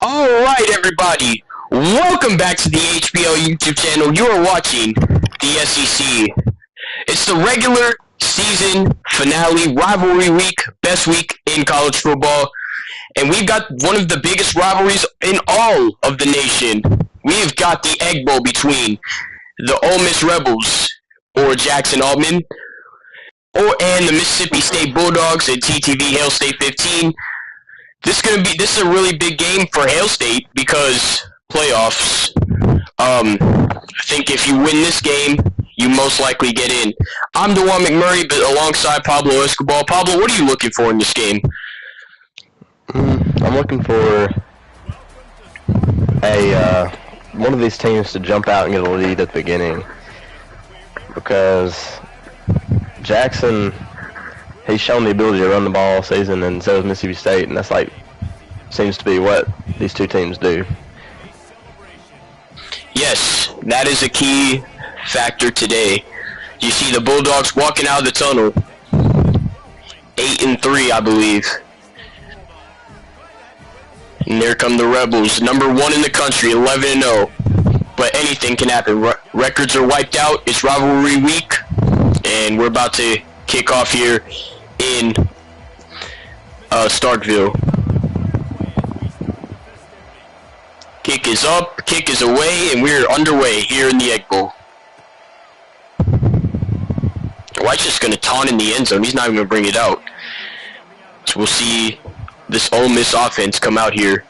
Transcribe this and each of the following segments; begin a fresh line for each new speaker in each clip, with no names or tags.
Alright everybody, welcome back to the HBL YouTube channel. You are watching the SEC. It's the regular season finale, rivalry week, best week in college football. And we've got one of the biggest rivalries in all of the nation. We've got the Egg Bowl between the Ole Miss Rebels, or Jackson Altman, and the Mississippi State Bulldogs at TTV Hail State 15. This is a really big game for Hail State because playoffs. I think if you win this game, you most likely get in. I'm DeJuan McMurray, but alongside Pablo Escobar. Pablo, what are you looking for in this game?
I'm looking for one of these teams to jump out and get a lead at the beginning, because Jackson, he's shown the ability to run the ball all season, and so does Mississippi State, and that's seems to be what these two teams do.
Yes, that is a key factor today. You see the Bulldogs walking out of the tunnel, 8-3, I believe. And there come the Rebels, number 1 in the country, 11-0. But anything can happen. Records are wiped out. It's rivalry week, and we're about to kick off here in Starkville. Kick is up, kick is away, and we're underway here in the Egg Bowl. White's just going to taunt in the end zone. He's not even going to bring it out. So we'll see this Ole Miss offense come out here.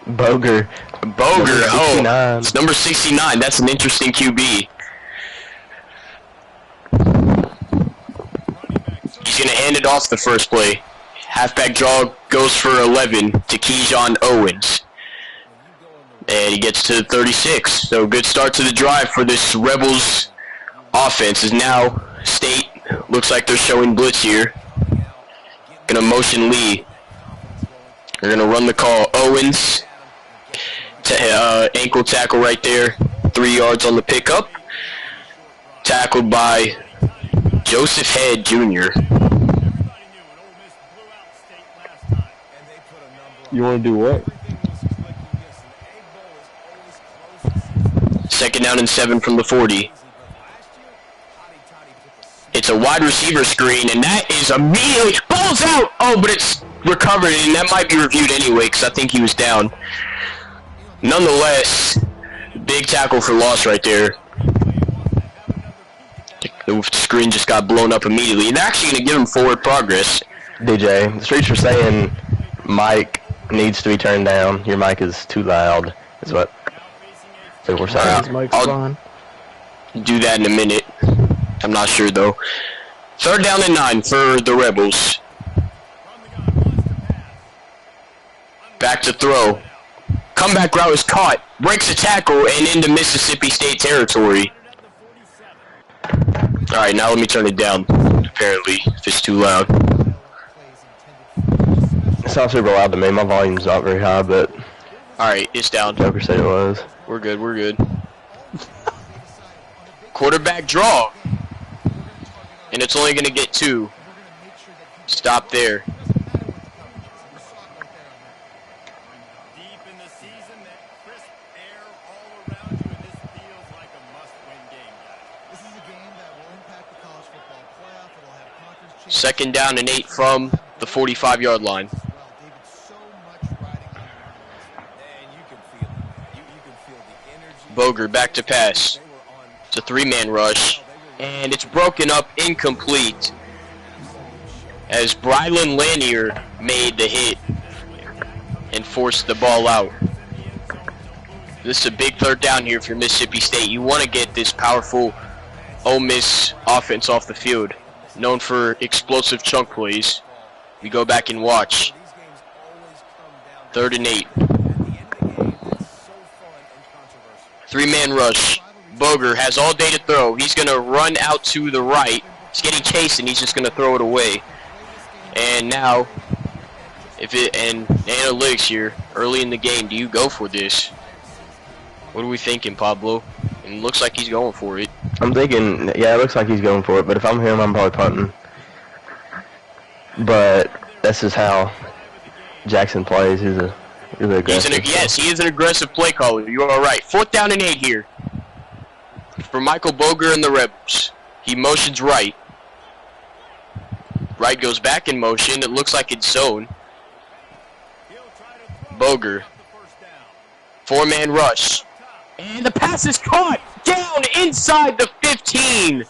Boger,
oh, it's number 69. That's an interesting QB. He's going to hand it off the first play. Halfback draw goes for 11 to Keyshawn Owens. And he gets to 36. So good start to the drive for this Rebels offense. Is now State looks like they're showing blitz here. Gonna motion Lee. They're gonna run the call. Owens, ankle tackle right there. 3 yards on the pickup. Tackled by Joseph Head Jr.
You want to do what?
2nd down and 7 from the 40. It's a wide receiver screen, and that is immediately balls out. Oh, but it's recovered, and that might be reviewed anyway because I think he was down. Nonetheless, big tackle for loss right there. The screen just got blown up immediately, and they're actually going to give him forward progress.
DJ, the streets are saying Mike needs to be turned down. Your mic is too loud, is what we're saying.
I'll do that in a minute. I'm not sure, though. 3rd down and 9 for the Rebels. Back to throw. Comeback route is caught. Breaks a tackle and into Mississippi State territory. Alright, now let me turn it down, apparently, if it's too loud.
It sounds super loud to me. My volume's not very high, but...
Alright, it's down.
Joker said it was.
We're good, we're good. Quarterback draw. And it's only going to get 2. Stop there. Second down and 8 from the 45-yard line. Boger back to pass. It's a 3-man rush, and it's broken up incomplete as Brylan Lanier made the hit and forced the ball out. This is a big 3rd down here for Mississippi State. You want to get this powerful Ole Miss offense off the field, known for explosive chunk plays. We go back and watch. 3rd and 8. 3-man rush. Boger has all day to throw. He's going to run out to the right. He's getting chased, and he's just going to throw it away. And now, analytics here, early in the game, do you go for this? What are we thinking, Pablo? And it looks like he's going for it.
I'm thinking, yeah, it looks like he's going for it, but if I'm him, I'm probably punting. But That's just how Jackson plays. He's a really aggressive.
Yes, he is an aggressive play caller. You are right. 4th down and 8 here for Michael Boger and the Rebels. He motions right. Right goes back in motion. It looks like it's zone. Boger. 4-man rush. And the pass is caught down inside the 15.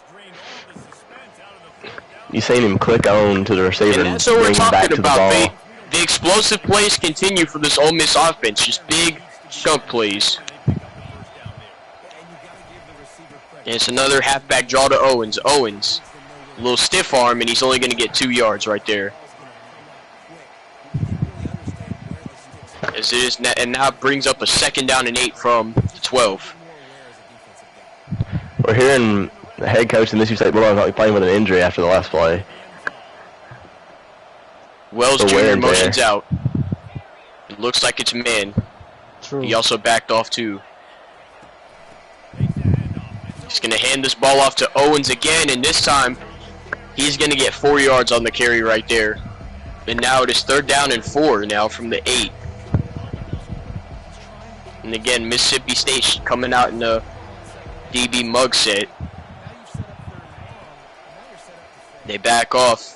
You seen him click on to the receiver
And that's what we're talking about.
the
The explosive plays continue for this Ole Miss offense. Just big chunk plays. And it's another halfback draw to Owens. Owens, a little stiff arm, and he's only going to get 2 yards right there. As it is, and now it brings up a 2nd down and 8 from the 12.
We're hearing the head coach in Mississippi State Bulldogs playing with an injury after the last play.
Wells Jr. motions out. It looks like it's man.
True.
He also backed off too. He's going to hand this ball off to Owens again, and this time he's going to get 4 yards on the carry right there. And now it is 3rd down and 4 now from the 8. And again, Mississippi State coming out in the DB mug set. They back off.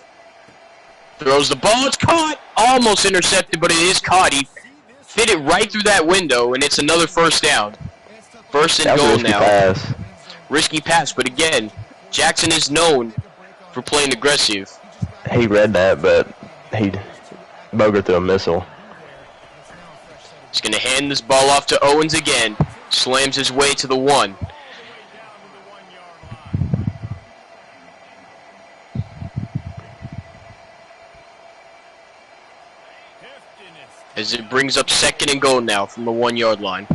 Throws the ball. It's caught. Almost intercepted, but it is caught. He fit it right through that window, and it's another 1st down. 1st and goal now.
Pass.
Risky pass, but again, Jackson is known for playing aggressive.
He read that, but Boger threw a missile.
He's going to hand this ball off to Owens again. Slams his way to the 1. As it brings up 2nd and goal now from the 1-yard line.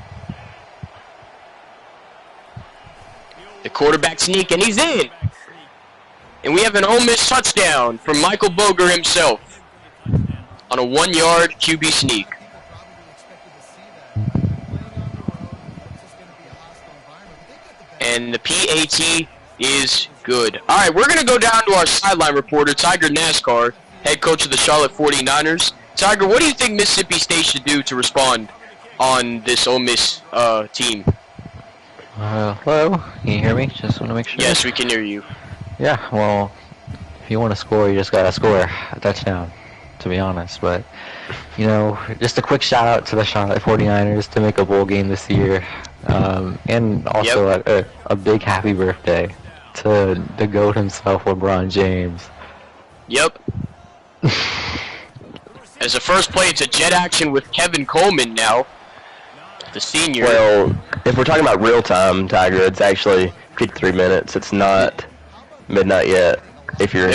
The quarterback sneak, and he's in. And we have an Ole Miss touchdown from Michael Boger himself on a 1-yard QB sneak. And the PAT is good. All right, we're going to go down to our sideline reporter, Tiger NASCAR, head coach of the Charlotte 49ers. Tiger, what do you think Mississippi State should do to respond on this Ole Miss team?
Hello? Can you hear me? Just want to make sure.
Yes, we can hear you.
Yeah, well, if you want to score, you just got to score a touchdown, to be honest. But, you know, just a quick shout out to the Charlotte 49ers to make a bowl game this year. And also a big happy birthday to the GOAT himself, LeBron James.
Yep. As the first play, it's a jet action with Kevin Coleman now, the senior.
Well, if we're talking about real time, Tiger, it's actually 53 minutes. It's not midnight yet, if you're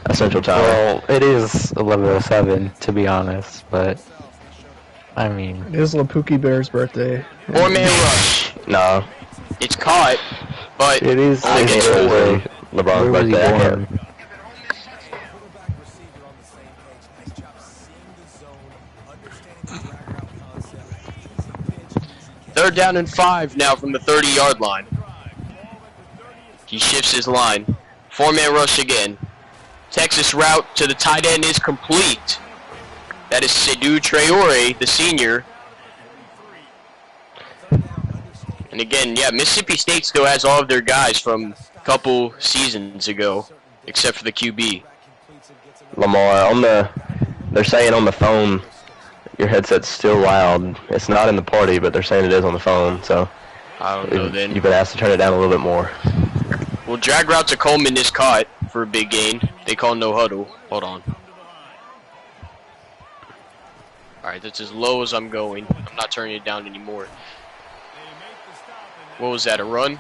a Central Time.
Well, it is 11:07, to be honest, but, I mean...
It is Lapuki Bear's birthday.
4-man rush.
No.
It's caught, but
it is
only gets 4.
LeBron's birthday.
Third down and 5 now from the 30-yard line. He shifts his line. 4-man rush again. Texas route to the tight end is complete. That is Seydou Traore, the senior. And again, yeah, Mississippi State still has all of their guys from a couple seasons ago, except for the QB.
Lamar, they're saying on the phone, your headset's still loud. It's not in the party, but they're saying it is on the phone, so
I don't know then.
You've been asked to turn it down a little bit more.
Well, drag route to Coleman is caught for a big gain. They call no huddle. Hold on. All right, that's as low as I'm going. I'm not turning it down anymore. What was that, a run?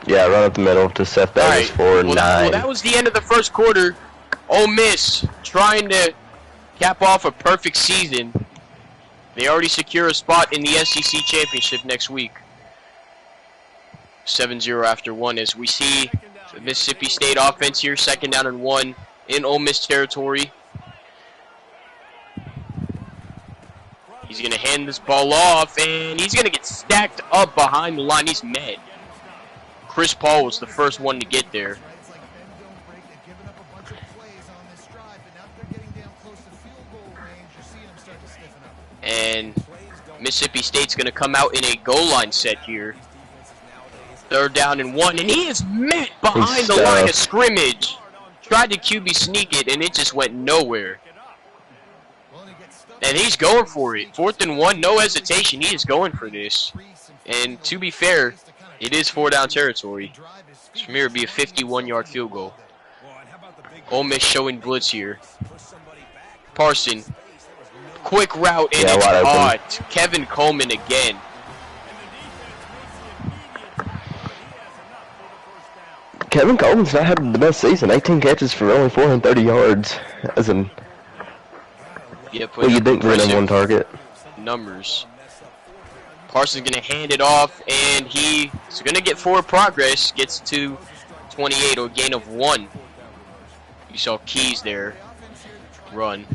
Yeah, run up the middle to Seth Davis for 9.
Well, that was the end of the first quarter. Ole Miss trying to cap off a perfect season. They already secure a spot in the SEC Championship next week. 7-0 after 1 as we see the Mississippi State offense here, 2nd down and 1 in Ole Miss territory. He's going to hand this ball off, and he's going to get stacked up behind the line. He's met. Chris Paul was the first one to get there. And Mississippi State's going to come out in a goal line set here. 3rd down and 1, and he is met behind the line of scrimmage. Tried to QB sneak it, and it just went nowhere. And he's going for it. 4th and 1, no hesitation. He is going for this. And to be fair, it is 4-down territory. So from here, it would be a 51-yard field goal. Ole Miss showing blitz here. Parson. Quick route, and it's caught. Kevin Coleman again.
Kevin Coleman's not having the best season. 18 catches for only 430 yards. As in, well, you think we're in one target.
Numbers. Parsons going to hand it off, and he's going to get forward progress. Gets to 28, or a gain of 1. You saw Keys there run.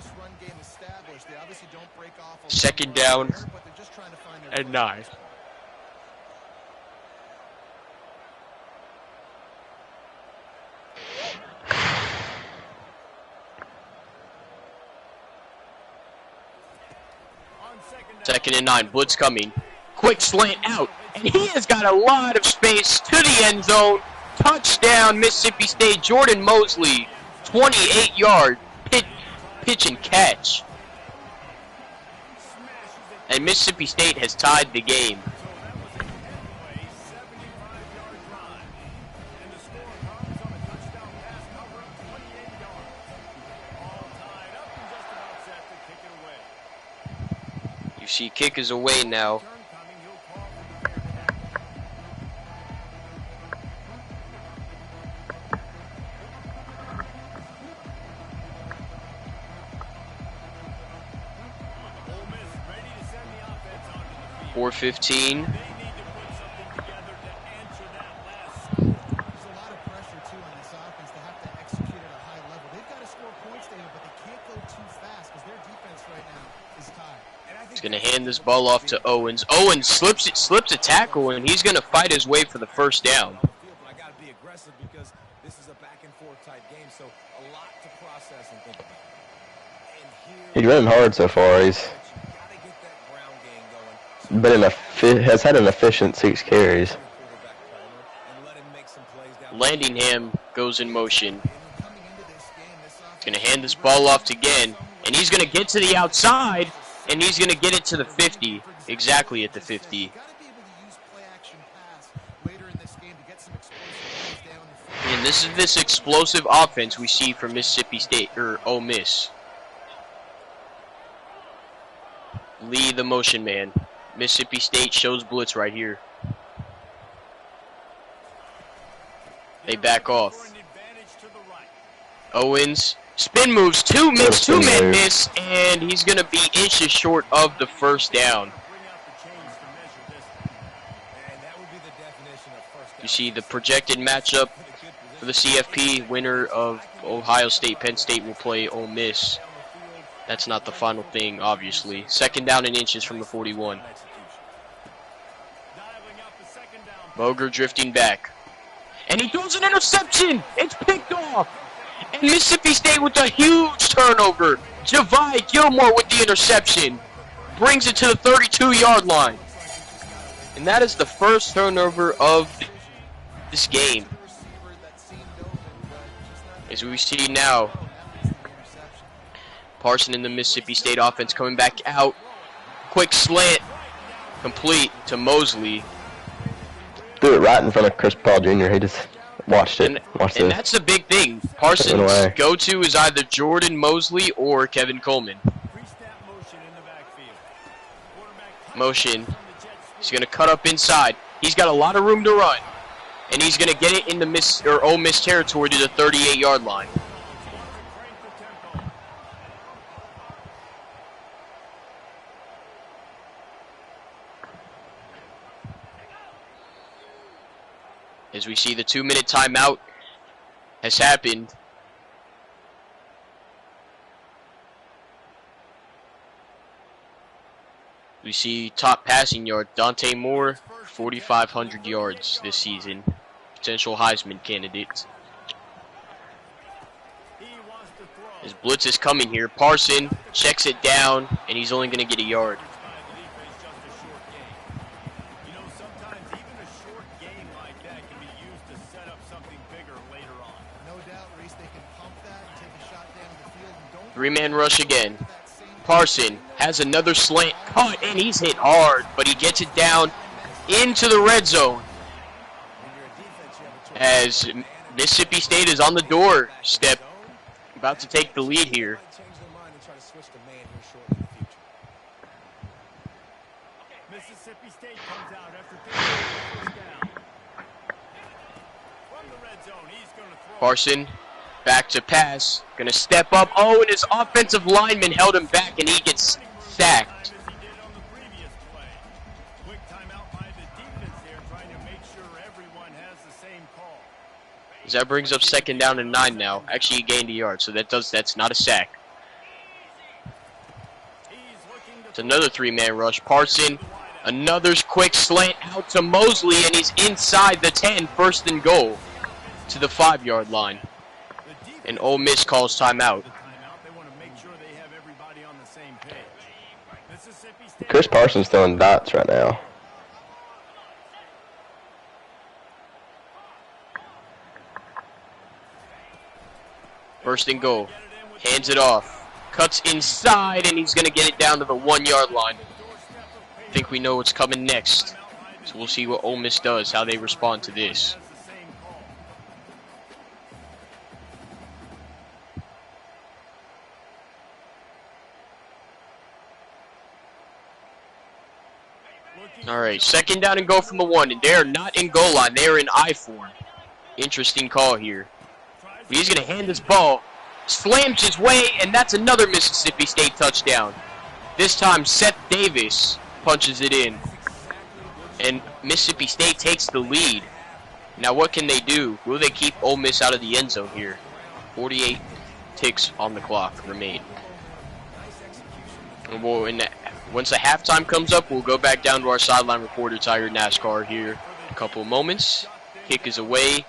2nd down and 9. Second and 9, blitz coming. Quick slant out, and he has got a lot of space to the end zone. Touchdown, Mississippi State. Jordan Mosley, 28-yard pitch and catch. And Mississippi State has tied the game. You see, kick is away now. .415. He's going to hand this ball off to Owens. Owens slips a tackle, and he's going to fight his way for the 1st down.
He's running hard so far. He's has had an efficient 6 carries.
Landingham goes in motion. He's going to hand this ball off again, and he's going to get to the outside, and he's going to get it to the 50, exactly at the 50. And this is this explosive offense we see from Mississippi State, or Ole Miss. Lee, the motion man. Mississippi State shows blitz right here. They back off. Owens, spin moves, 2 man miss, and he's going to be inches short of the 1st down. You see the projected matchup for the CFP. Winner of Ohio State, Penn State will play Ole Miss. That's not the final thing, obviously. 2nd down and inches from the 41. Boger drifting back. And he throws an interception. It's picked off. And Mississippi State with a huge turnover. Javai Gilmore with the interception. Brings it to the 32-yard line. And that is the 1st turnover of this game. As we see now, Parson in the Mississippi State offense coming back out. Quick slant. Complete to Mosley.
Threw it right in front of Chris Paul Jr. He just watched it.
And that's the big thing. Parsons' go-to is either Jordan Mosley or Kevin Coleman. Motion. He's going to cut up inside. He's got a lot of room to run. And he's going to get it in the Ole Miss territory to the 38-yard line. As we see the 2-minute timeout has happened. We see top passing yard, Dante Moore, 4,500 yards this season. Potential Heisman candidate. His blitz is coming here. Parson checks it down, and he's only going to get a yard. Three-man rush again. Parson has another slant cut, and he's hit hard, but he gets it down into the red zone. As Mississippi State is on the doorstep, about to take the lead here.
Mississippi State comes out after first down. From the red zone, he's going to throw.
Parson back to pass, gonna step up. Oh, and his offensive lineman held him back, and he gets sacked.
As he did on the previous play. Quick timeout by the defense there, trying to make sure everyone has the same call.
As that brings up 2nd down and 9 now. Actually, he gained a yard, so that's not a sack. It's another three-man rush. Parson, another quick slant out to Mosley, and he's inside the 10, 1st and goal to the 5-yard line. And Ole Miss calls timeout.
They want to make sure they have everybody on the same page. Mississippi State.
Chris Parsons throwing dots right now.
First and goal. Hands it off. Cuts inside, and he's going to get it down to the 1-yard line. I think we know what's coming next. So we'll see what Ole Miss does, how they respond to this. All right, 2nd down and goal from the 1, and they are not in goal line. They are in I form. Interesting call here. But he's going to hand this ball, slams his way, and that's another Mississippi State touchdown. This time, Seth Davis punches it in, and Mississippi State takes the lead. Now, what can they do? Will they keep Ole Miss out of the end zone here? 48 ticks on the clock remain. And once the halftime comes up, we'll go back down to our sideline reporter, Tiger NASCAR, here in a couple of moments. Kick is away.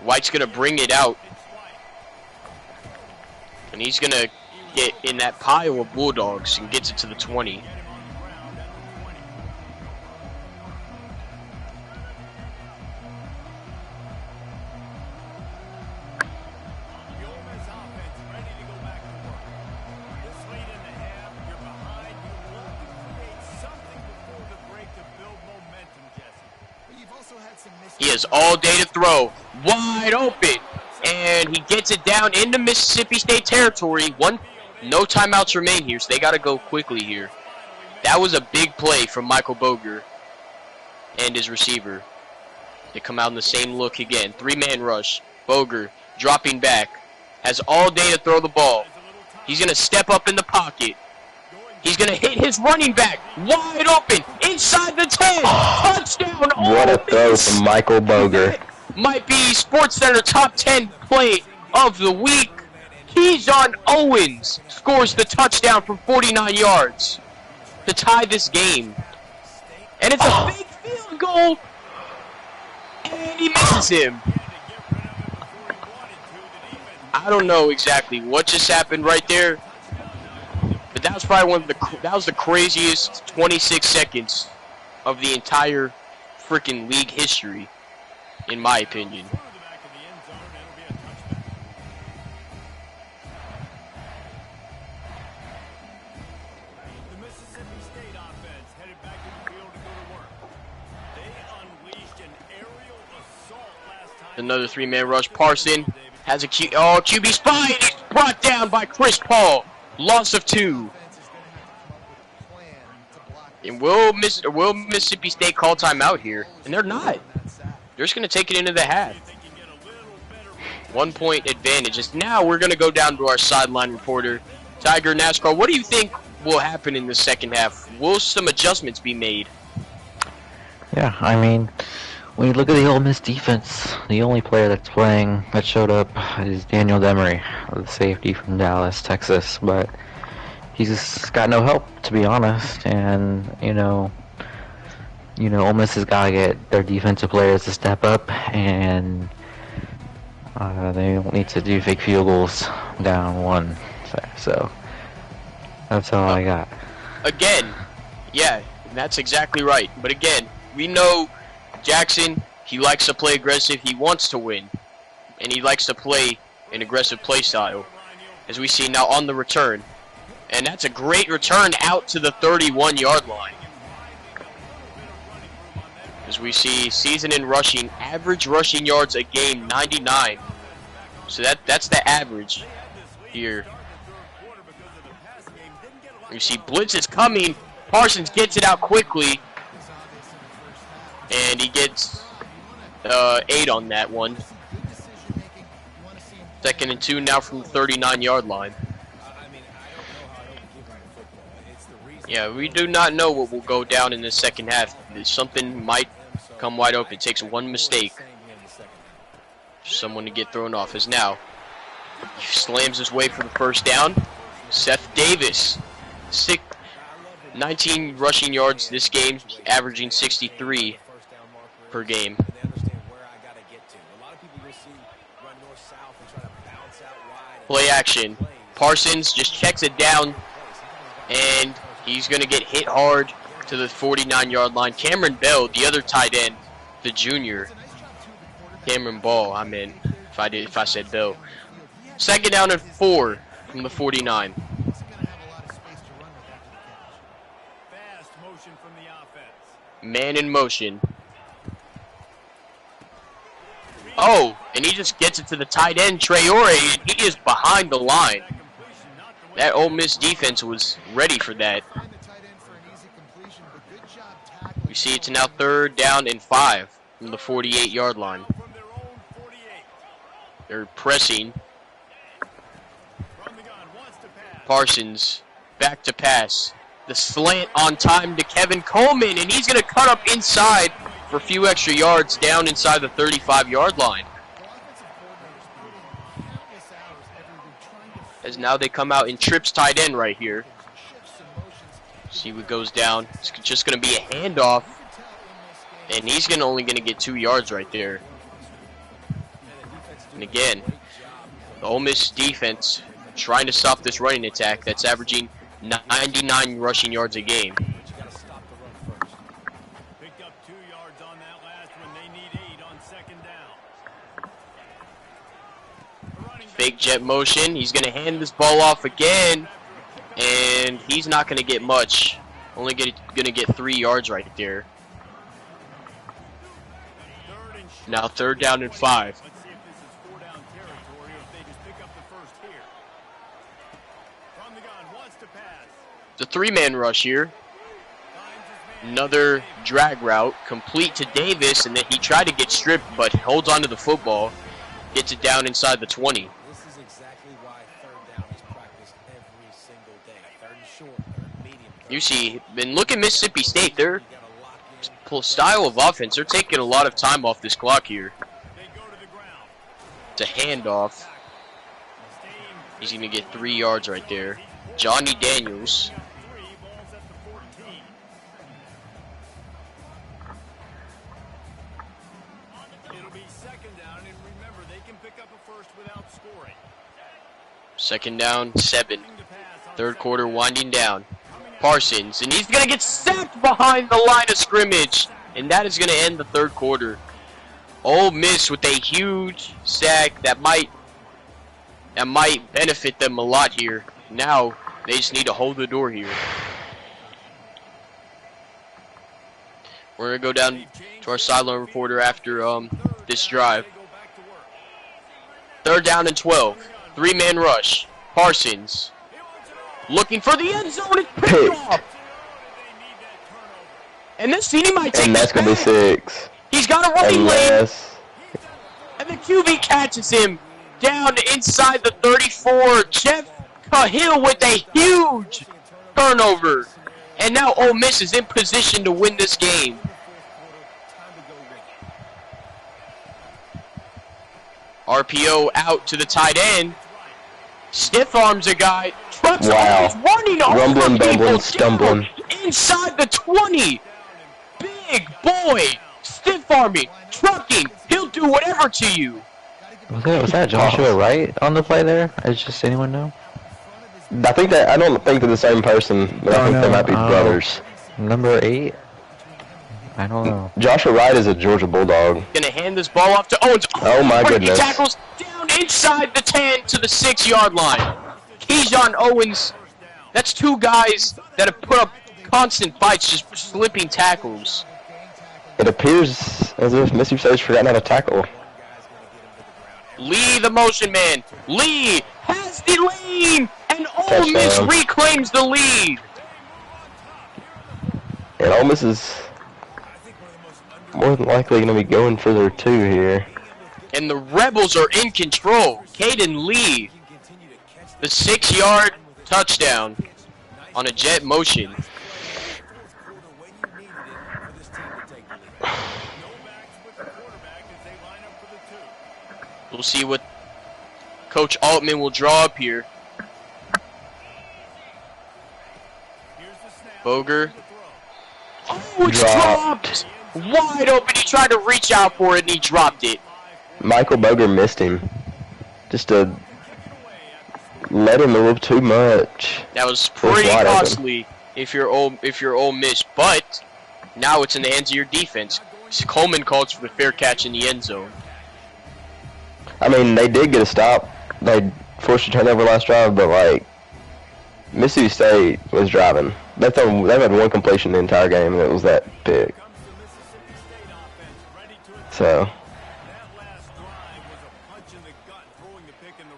White's going to bring it out. And he's going to get in that pile of Bulldogs and gets it to the 20. He has all day to throw. Wide open. And he gets it down into Mississippi State territory. No timeouts remain here, so they got to go quickly here. That was a big play from Michael Boger and his receiver. They come out in the same look again. Three-man rush. Boger dropping back. Has all day to throw the ball. He's going to step up in the pocket. He's going to hit his running back. Wide open. Inside the 10. Touchdown.
What a throw from Michael Boger.
Might be SportsCenter top 10 play of the week. Keyshawn Owens scores the touchdown from 49 yards to tie this game. And it's a big field goal. And he misses him. I don't know exactly what just happened right there. But that was probably that was the craziest 26 seconds of the entire freaking league history, in my opinion. Another three-man rush. Parson has a QB spy, and he's brought down by Chris Paul. Loss of 2. And will Mississippi State call timeout here? And they're not. They're just going to take it into the half. 1 point advantage. As now we're going to go down to our sideline reporter, Tiger NASCAR. What do you think will happen in the second half? Will some adjustments be made?
Yeah, I mean, when you look at the Ole Miss defense, the only player that showed up is Daniel Demery, the safety from Dallas, Texas. But he's got no help, to be honest. And Ole Miss has got to get their defensive players to step up, and they don't need to do fake field goals down 1. So that's all I got.
Again, yeah, that's exactly right. But again, we know Jackson, he likes to play aggressive. He wants to win. And he likes to play and aggressive play style, as we see now on the return. And that's a great return out to the 31-yard line. As we see season in rushing, average rushing yards a game, 99. So that's the average here. You see blitz is coming. Parsons gets it out quickly. And he gets 8 on that one. 2nd and 2 now from the 39-yard line. Yeah, we do not know what will go down in the second half. Something might come wide open. It takes one mistake for someone to get thrown off. As now, he slams his way for the first down. Seth Davis, 19 rushing yards this game, averaging 63 per game. Play action. Parsons just checks it down, and he's going to get hit hard to the 49-yard line. Cameron Bell, the other tight end, the junior. Cameron Ball, I mean, if I said Bell. 2nd down and 4 from the 49. Man in motion. Oh, and he just gets it to the tight end, Traore, and he is behind the line. That Ole Miss defense was ready for that. We see it's now 3rd down and 5 from the 48-yard line. They're pressing. Parsons back to pass. The slant on time to Kevin Coleman, and he's going to cut up inside for a few extra yards down inside the 35-yard line. As now they come out in trips tight end right here. See what goes down. It's just going to be a handoff, and he's only going to get 2 yards right there. And again, the Ole Miss defense trying to stop this running attack that's averaging 99 rushing yards a game.
Picked up 2 yards on that last one. They need 8 on 2nd down.
Fake jet motion. He's going to hand this ball off again, and he's not going to get much. Only going to get 3 yards right there. Now 3rd down and 5.
Let's see if this is 4-down territory or if they just pick up the first here. From the gun, wants to pass.
It's a 3-man rush here. Another drag route, complete to Davis, and then he tried to get stripped, but holds onto the football, gets it down inside the 20.
This is exactly why 3rd down is practiced every single day. 3rd and short, 3rd medium.
You see, been looking at Mississippi State, their style of offense, they're taking a lot of time off this clock here.
They go to the ground.
It's a handoff. He's going to get 3 yards right there. Johnny Daniels.
3 balls at the 14. It'll be 2nd down, and remember, they can pick up a first without scoring.
2nd down, 7.
To pass on
3rd quarter winding down. Parsons, and he's going to get sacked behind the line of scrimmage, and that is going to end the 3rd quarter. Ole Miss with a huge sack that might benefit them a lot here. Now they just need to hold the door here. We're going to go down to our sideline reporter after this drive. 3rd down and 12. 3-man rush. Parsons looking for the end zone. It's picked off. And this team might take
And that's going to be 6.
He's got a running lane.
Unless,
And the QB catches him down inside the 34. Jeff Cahill with a huge turnover. And now Ole Miss is in position to win this game. RPO out to the tight end. Stiff arms a guy. Trucks
Wow.
always running over
Rumbling,
people
bumbling,
down
stumbling.
inside the 20. Big boy. Stiff arming. Trucking. He'll do whatever to you.
Was that Joshua Wright on the play there? Is just anyone know?
I don't think they're the same person, but I think they might be brothers.
Number 8? I don't know.
Joshua Wright is a Georgia Bulldog.
Gonna hand this ball off to Owens.
Oh my
He
goodness.
tackles down inside the 10 to the 6-yard line. Keyshawn Owens, that's two guys that have put up constant fights, just slipping tackles.
It appears as if Mississippi State's forgotten how to tackle.
Lee, the motion man. Lee has the lead, and Ole Miss
Touchdown.
reclaims the lead.
And Ole Miss is more than likely going to be going for their 2 here.
And the Rebels are in control. Caden Lee, the 6-yard touchdown on a jet motion. We'll see what Coach Altman will draw up here. Boger. Oh, it's dropped! Wide open. He tried to reach out for it and he dropped it.
Michael Boger missed him. Just to let him a little too much.
That was pretty
wide open.
costly if you're Ole Miss, but now it's in the hands of your defense. Coleman calls for the fair catch in the end zone.
I mean, they did get a stop. They forced a turnover last drive, but like Mississippi State was driving. They've had one completion the entire game, and it was that pick. So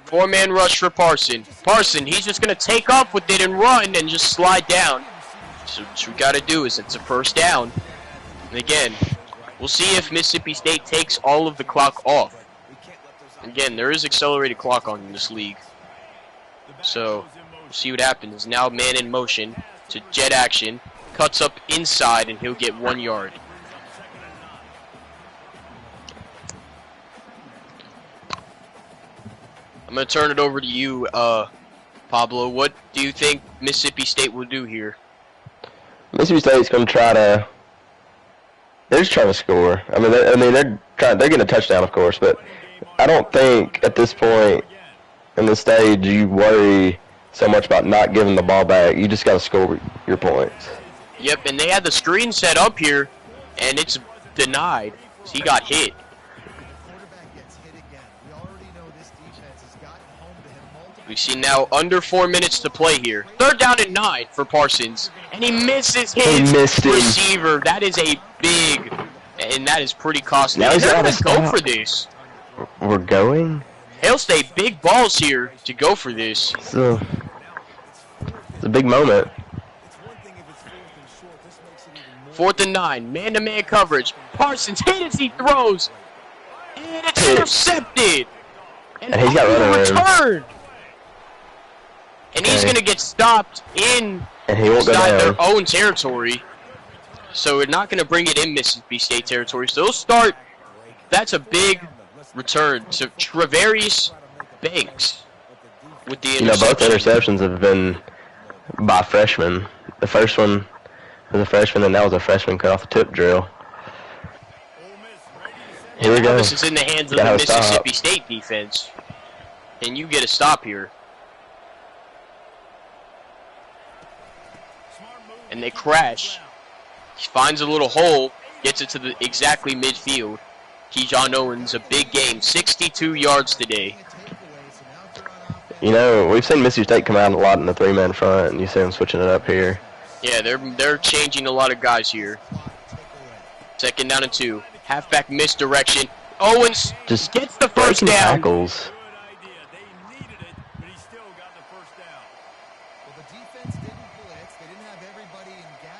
4-man rush for Parson. Parson, he's just going to take off with it and run and just slide down. So what we got to do is it's a first down. And again, we'll see if Mississippi State takes all of the clock off. Again, there is accelerated clock on in this league. So we'll see what happens. Now man in motion to jet action. Cuts up inside and he'll get 1 yard. I'm going to turn it over to you, Pablo. What do you think Mississippi State will do here?
Mississippi State's going to try to. They're just trying to score. I mean, they're getting a touchdown, of course, but I don't think at this point in the stage you worry so much about not giving the ball back. You just got to score your points.
Yep, and they had the screen set up here, and it's denied. So he got hit. We see now under 4 minutes to play here. 3rd down and 9 for Parsons, and he misses his receiver. That is a big, and that is pretty costly.
Now he's
They're
out
going
of
to go
stop.
for this.
We're going.
Hail State, big balls here to go for this.
So it's a big moment.
4th and 9, man-to-man coverage. Parsons hit as he throws, and it's intercepted.
And he's got running room.
return. And he's going to get stopped in
And he won't go
inside their
down.
own territory. So we're not going to bring it in Mississippi State territory. So they'll start. That's a big return. So Travarius Banks with the
You know, both
interception.
interceptions have been by freshmen. The first one was a freshman, and that was a freshman cut off the tip drill. Here we
Now
go.
this is in the hands of
Gotta
the
have a stop.
Mississippi State defense. And you get a stop here. And they crash. He finds a little hole, gets it to the exactly midfield. Keyshawn Owens, a big game, 62 yards today.
You know, we've seen Mississippi State come out a lot in the 3-man front, and you see them switching it up here.
Yeah, they're changing a lot of guys here. 2nd down and 2. Halfback misdirection. Owens
Just
gets the first
breaking
down.
tackles.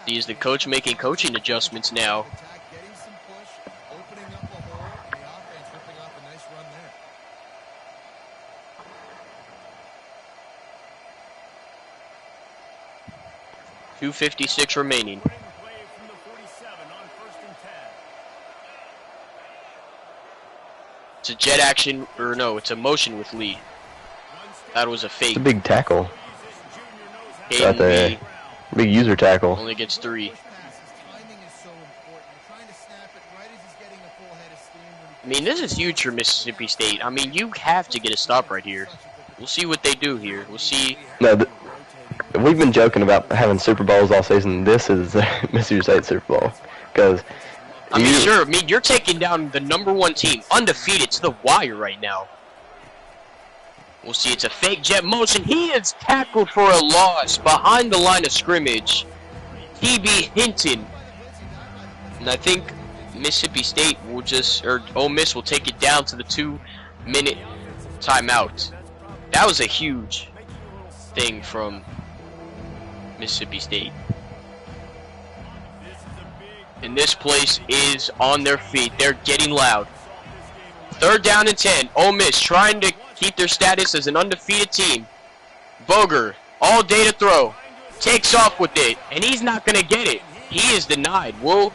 He's the coach making coaching adjustments now. .256 remaining. It's a jet action, or no, it's a motion with Lee. That was a fake.
It's a big tackle.
Hayden
Right there.
Lee
Big user tackle.
only gets 3. I mean, this is huge for Mississippi State. I mean, you have to get a stop right here. We'll see what they do here. We'll see.
No, we've been joking about having Super Bowls all season. This is Mississippi State Super Bowl. Because
I mean, sure. I mean, you're taking down the #1 team, undefeated to the wire right now. We'll see. It's a fake jet motion. He is tackled for a loss behind the line of scrimmage. T.B. Hinton. And I think Mississippi State will just, or Ole Miss will take it down to the 2-minute timeout. That was a huge thing from Mississippi State. And this place is on their feet. They're getting loud. 3rd down and 10. Ole Miss trying to keep their status as an undefeated team. Boger, all day to throw. Takes off with it, and he's not going to get it. He is denied. Will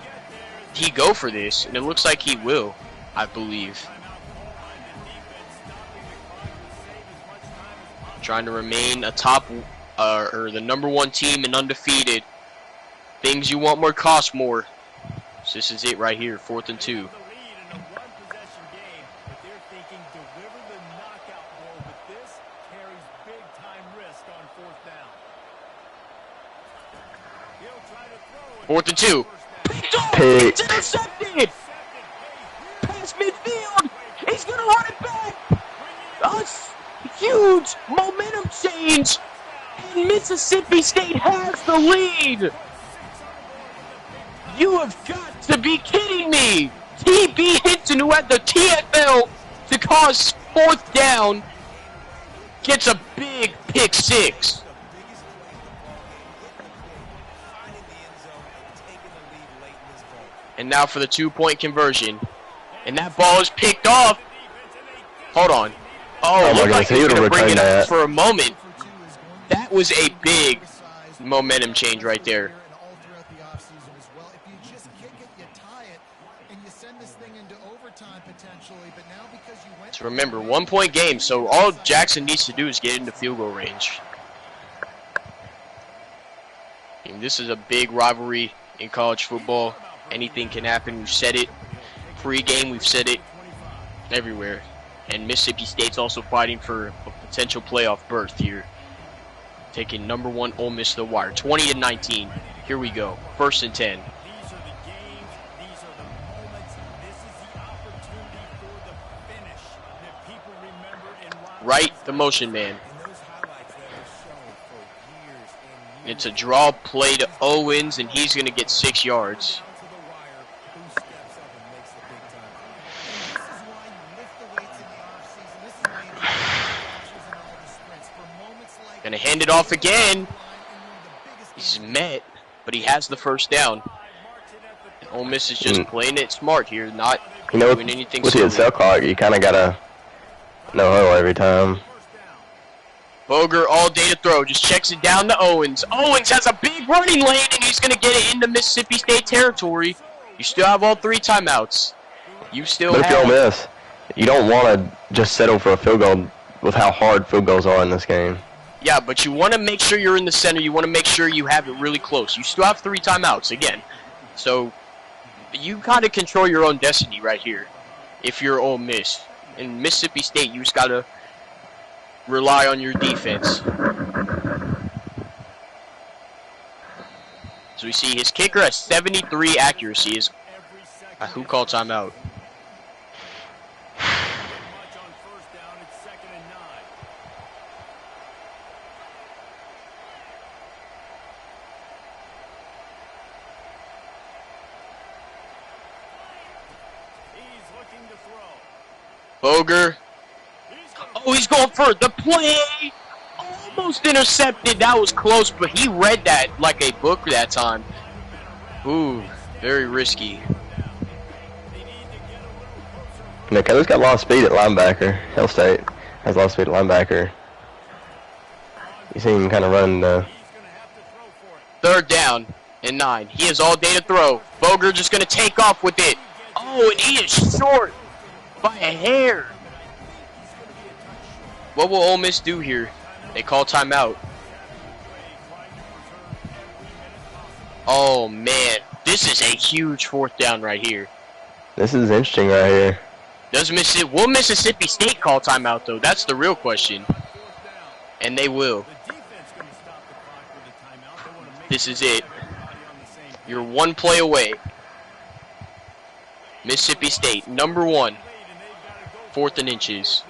he go for this? And it looks like he will, I believe. Trying to remain a top, or the #1 team and undefeated. Things you want more cost more. So this is it right here, 4th and 2. Fourth and 2. It's intercepted. Pass midfield. He's gonna run it back. A huge momentum change, and Mississippi State has the lead. You have got to be kidding me. T.B. Hinton, who had the TFL to cause 4th down, gets a big pick 6. And now for the 2-point conversion. And that ball is picked off. Hold on. Oh, looked like he was going to bring it up for a moment. That was a big momentum change right there. So remember, 1-point game, so all Jackson needs to do is get into field goal range. And this is a big rivalry in college football. Anything can happen. We've said it pre-game. We've said it everywhere. And Mississippi State's also fighting for a potential playoff berth here. Taking #1 Ole Miss to the wire. 20-19. Here we go. 1st and 10.
These are the games, these are the moments, this is the opportunity for the finish that people remember in rivalry.
Right, the motion man. It's a draw play to Owens, and he's going to get 6 yards. Going to hand it off again. He's met, but he has the 1st down. And Ole Miss is just playing it smart here, not doing anything
with the cell clock, you kind of got to no huddle every time.
Boger all day to throw, just checks it down to Owens. Owens has a big running lane, and he's going to get it into Mississippi State territory. You still have all 3 timeouts. You still have...
But if you're Ole Miss, you don't want to just settle for a field goal with how hard field goals are in this game.
Yeah, but you want to make sure you're in the center. You want to make sure you have it really close. You still have 3 timeouts, again. So you got to control your own destiny right here if you're Ole Miss. In Mississippi State, you just got to rely on your defense. So we see his kicker has 73 accuracy. Who called timeout? Boger. Oh, he's going for the play. Almost intercepted. That was close, but he read that like a book that time. Ooh, very risky.
Nick, Kelly's got a lot of speed at linebacker. Hill State has a lot of speed at linebacker. You see him kind of run the...
3rd down and 9. He has all day to throw. Boger just going to take off with it. Oh, and he is short by a hair. What will Ole Miss do here? They call timeout. Oh, man. This is a huge 4th down right here.
This is interesting right here.
Will Mississippi State call timeout, though? That's the real question. And they will. This is it. You're 1 play away. Mississippi State, #1. 4th and inches.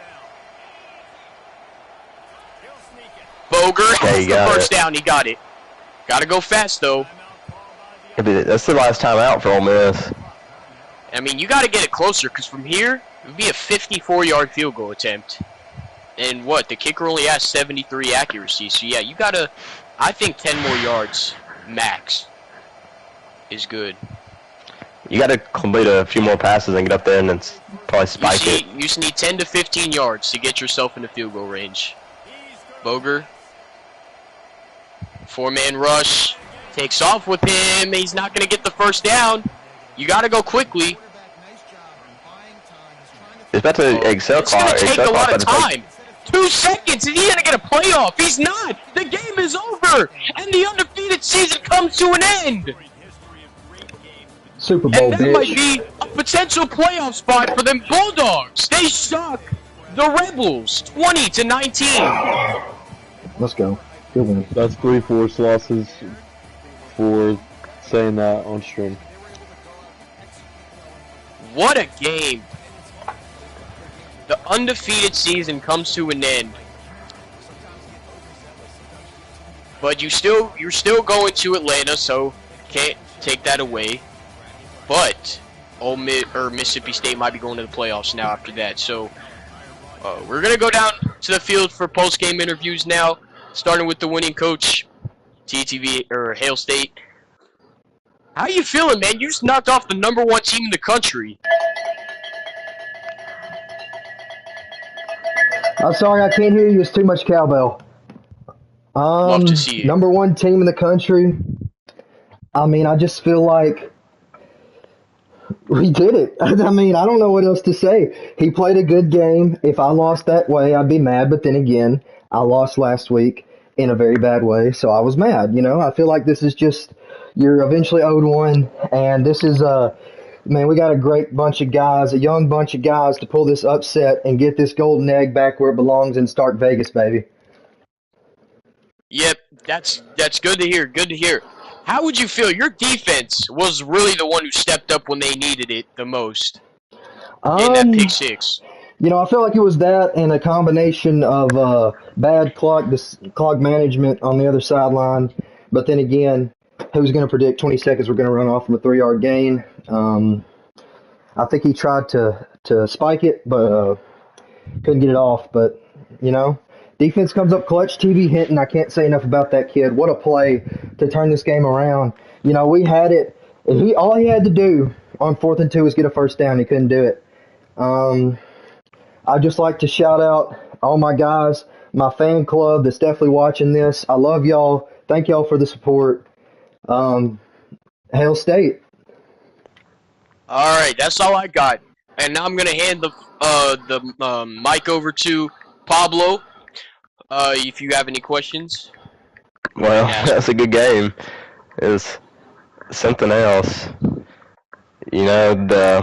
Boger
Okay,
has
you
the
got
first
it.
down. He got it. Got to go fast, though.
That's the last time out for Ole Miss.
I mean, you got to get it closer, because from here, it would be a 54-yard field goal attempt. And what? The kicker only has 73 accuracy. So, yeah, you got to, I think 10 more yards max is good.
You got to complete a few more passes and get up there and then probably spike it.
You just need 10 to 15 yards to get yourself in the field goal range. Boger. 4-man rush. Takes off with him. He's not going to get the first down. You got to go quickly.
It's about to Excel
It's going
clock.
to take
Excel
a lot
clock
of
about to take-
time. 2 seconds. Is he going to get a playoff? He's not. The game is over. And the undefeated season comes to an end.
Super Bowl,
And that might
bitch.
be a potential playoff spot for them Bulldogs. They shock the Rebels 20-19.
Let's go. Good win.
That's 3 forced losses for saying that on stream.
What a game. The undefeated season comes to an end. But you're still going to Atlanta, so can't take that away. But Mississippi State might be going to the playoffs now after that. So we're gonna go down to the field for post-game interviews now, starting with the winning coach, TTV or Hail State. How you feeling, man? You just knocked off the #1 team in the country.
I'm sorry, I can't hear you. It's too much cowbell.
Love to see it.
#1 team in the country. I mean, I just feel like we did it. I mean, I don't know what else to say. He played a good game. If I lost that way, I'd be mad. But then again, I lost last week in a very bad way, so I was mad. You know, I feel like this is just, you're eventually owed one, and this is man, we got a great bunch of guys, a young bunch of guys to pull this upset and get this golden egg back where it belongs in Stark Vegas, baby.
Yep, that's good to hear. Good to hear. How would you feel? Your defense was really the one who stepped up when they needed it the most in that pick six.
You know, I feel like it was that and a combination of bad clock management on the other sideline. But then again, who's going to predict 20 seconds we're going to run off from a 3-yard gain? I think he tried to spike it, but couldn't get it off. But, you know, defense comes up clutch. TB Hinton, I can't say enough about that kid. What a play to turn this game around. You know, we had it. All he had to do on 4th and 2 was get a first down. He couldn't do it. I'd just like to shout out all my guys, my fan club that's definitely watching this. I love y'all. Thank y'all for the support. Hail State.
All right, that's all I got. And now I'm gonna hand the mic over to Pablo. If you have any questions.
Well,
Yeah.
that's a good game. It's something else. You know,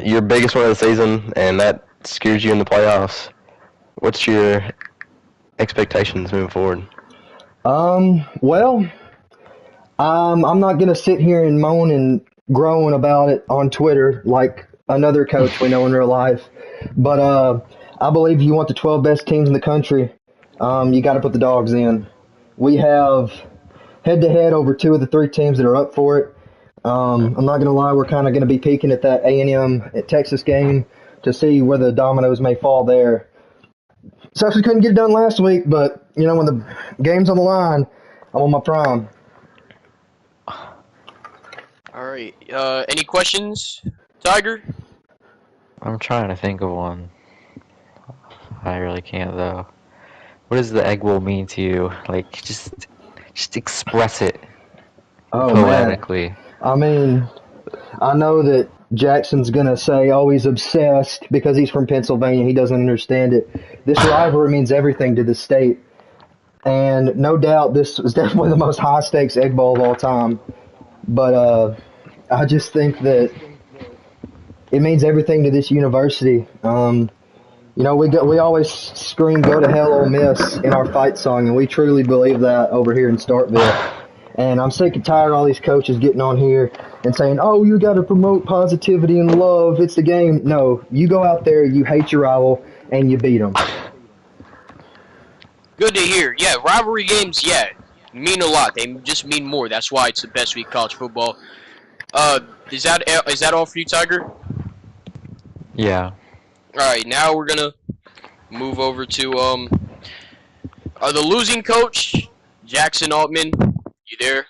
your biggest win of the season, and that scares you in the playoffs. What's your expectations moving forward?
Well, I'm not going to sit here and moan and groan about it on Twitter like another coach we know in real life. But I believe if you want the 12 best teams in the country, you got to put the Dogs in. We have head-to-head over 2 of the 3 teams that are up for it. I'm not going to lie, we're kind of going to be peeking at that A&M at Texas game to see where the dominoes may fall there. Sucks we couldn't get it done last week, but, you know, when the game's on the line, I'm on my prime.
All right. Any questions, Tiger?
I'm trying to think of one. I really can't though. What does the egg bowl mean to you? Like, just express it
Oh, man.
poetically.
I mean, I know that Jackson's going to say, oh, he's obsessed because he's from Pennsylvania. He doesn't understand it. This rivalry means everything to the state. And no doubt this was definitely the most high-stakes Egg Bowl of all time. But I just think that it means everything to this university. You know, we always scream, go to hell, Ole Miss, in our fight song, and we truly believe that over here in Starkville. And I'm sick and tired of all these coaches getting on here and saying, oh, you got to promote positivity and love. It's the game. No, you go out there, you hate your rival, and you beat them.
Good to hear. Yeah, rivalry games, yeah, mean a lot. They just mean more. That's why it's the best week of college football. Is that all for you, Tiger?
Yeah.
Alright, now we're gonna move over to the losing coach, Jackson Altman. You there?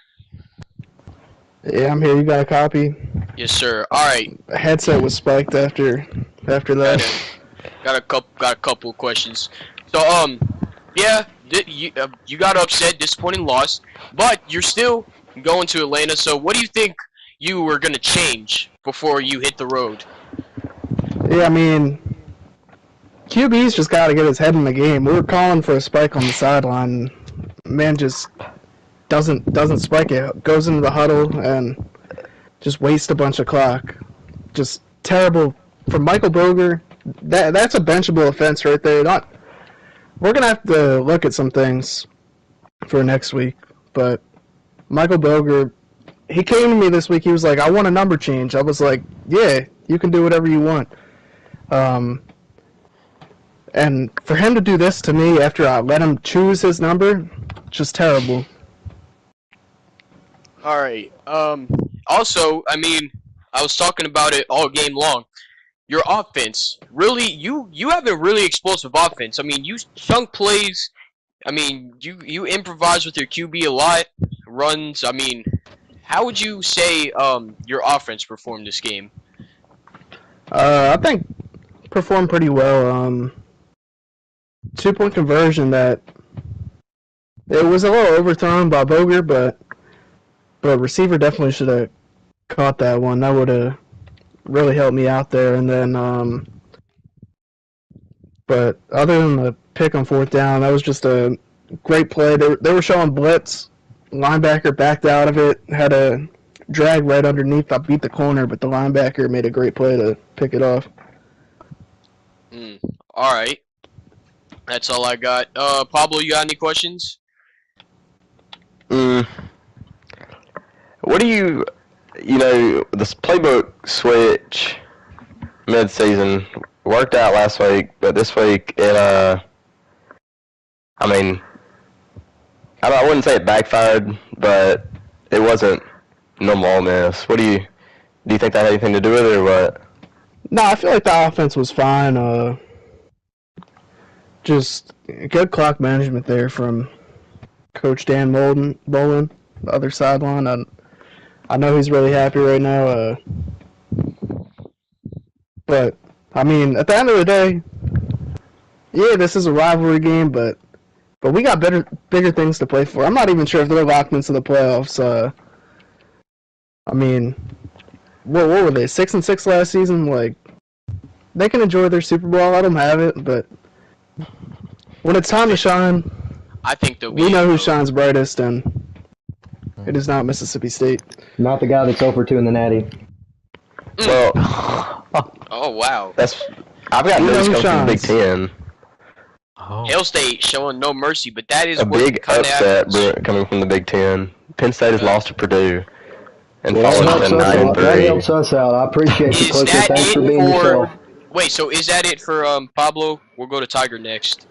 Yeah, I'm here. You got a copy?
Yes, sir. Alright.
The headset was spiked after that.
Got a couple of questions. So yeah, you got upset, disappointing loss, but you're still going to Atlanta. So what do you think you were gonna change before you hit the road?
Yeah, I mean, QB's just got to get his head in the game. We were calling for a spike on the sideline. Man just doesn't spike it. Goes into the huddle and just wastes a bunch of clock. Just terrible. For Michael Boger, that's a benchable offense right there. We're going to have to look at some things for next week. But Michael Boger, he came to me this week. He was like, I want a number change. I was like, yeah, you can do whatever you want. And for him to do this to me after I let him choose his number, just terrible.
All right. Also, I mean, I was talking about it all game long. Your offense, really, you have a really explosive offense. I mean, you chunk plays. I mean, you improvise with your QB a lot. Runs. I mean, how would you say your offense performed this game?
I think performed pretty well. 2-point conversion that it was a little overthrown by Boger, but receiver definitely should have caught that one. That would have really helped me out there. And then, but other than the pick on 4th down, that was just a great play. They were showing blitz. Linebacker backed out of it, had a drag right underneath. I beat the corner, but the linebacker made a great play to pick it off.
All right. That's all I got. Pablo, you got any questions?
What do you this playbook switch mid-season worked out last week, but this week it I mean, I wouldn't say it backfired, but it wasn't normal Ole Miss. Do you think that had anything to do with it or what?
No, I feel like the offense was fine. Just good clock management there from Coach Dan Bolin, the other sideline. I know he's really happy right now. But, I mean, at the end of the day, yeah, this is a rivalry game, but we got bigger things to play for. I'm not even sure if they're locked into the playoffs. I mean, what were they, 6-6 last season? Like, they can enjoy their Super Bowl, let them have it, but when it's time to shine,
I think
we know who shines brightest, and it is not Mississippi State.
Not the guy that's over 2 in the Natty.
Well,
oh wow.
I've got news coming from the Big Ten.
Oh.
Hail State showing no mercy, but that is
A big upset coming from the Big Ten. Penn State has lost to Purdue and fallen to 9-3.
That helps us out. I appreciate you, Clicker. Thanks for being yourself.
Wait, so is that it for Pablo? We'll go to Tiger next.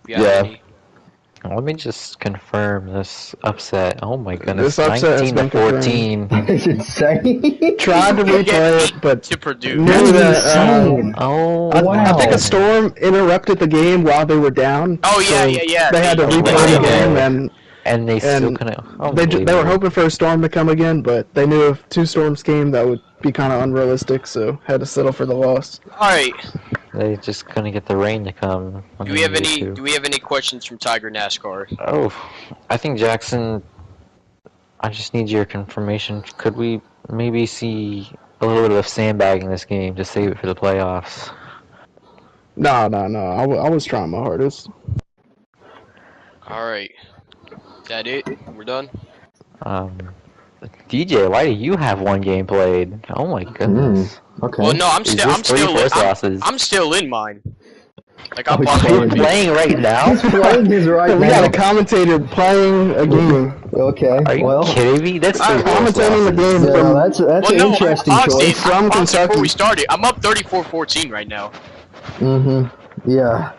Yeah.
Let me just confirm this upset. Oh my goodness,
This upset has
19-14.
It's insane.
Tried to replay it, but
to Purdue.
knew that.
Insane.
Oh,
I think a storm interrupted the game while they were down.
Oh yeah,
so
yeah.
They had to replay the game,
and they still couldn't.
they were hoping for a storm to come again, but they knew if 2 storms came, that would be kind of unrealistic, so had to settle for the loss.
All right.
They just couldn't get the rain to come.
Do we have any questions from Tiger NASCAR?
Oh, I think Jackson. I just need your confirmation. Could we maybe see a little bit of sandbagging this game to save it for the playoffs?
No. I was trying my hardest.
All right. Is that it? We're done?
DJ, why do you have 1 game played? Oh my goodness.
Okay.
Well, no, I'm still in mine. Like I'm
playing right now.
He's playing his right now.
We got a commentator playing a game.
Okay.
Are you kidding me? That's
commentating the game.
Yeah, that's an interesting choice.
From Kentucky. Before we started, I'm up 34-14 right now.
Yeah.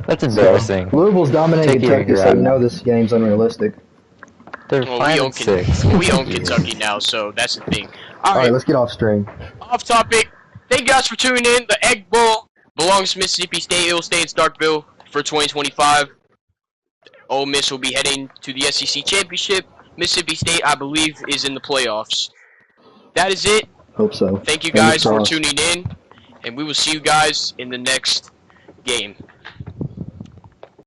That's embarrassing.
Louisville's dominating
Take your
Kentucky, so
grab.
you know this game's unrealistic.
They're
Well,
5-6.
we own Kentucky now, so that's the thing.
All right, let's get off stream.
Off topic. Thank you guys for tuning in. The Egg Bowl belongs to Mississippi State. It will stay in Starkville for 2025. Ole Miss will be heading to the SEC Championship. Mississippi State, I believe, is in the playoffs. That is it.
Hope so.
Thank you
Fingers
guys for
crossed.
tuning in, and we will see you guys in the next game.